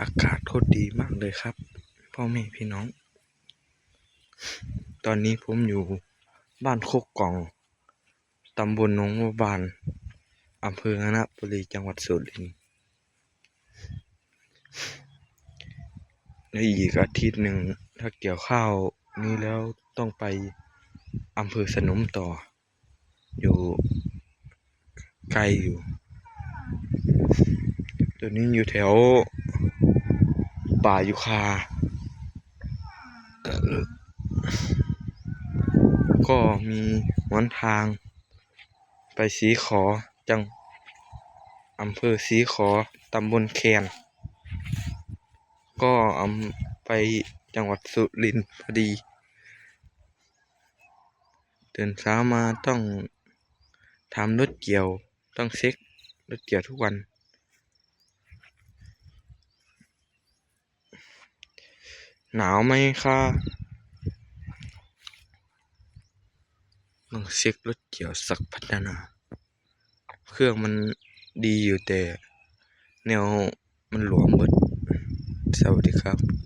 อากาศโคตรดีมากเลยครับพ่อแม่พี่น้องตอนนี้ผมอยู่บ้านโคกกล่องตำบลหนองบัวบานอำเภอกาญจนบุรีจังหวัดสุรินทร์ในอีกอาทิตย์หนึ่งถ้าเกี่ยวข้าวนี้แล้วต้องไปอำเภอสนมต่ออยู่ไกลอยู่ตัวนี้อยู่แถวป่ายุคาก็มีหนทางไปสีขอจังอำเภอสีขอตำบลแคนก็ไปจังหวัดสุรินทร์พอดีตื่นเช้ามาต้องทำรถเกี่ยวต้องเช็ครถเกี่ยวทุกวันหนาวไหมคะต้องเช็ครถเกี่ยวสักพัฒนาเครื่องมันดีอยู่แต่แนวมันหลวมหมดสวัสดีครับ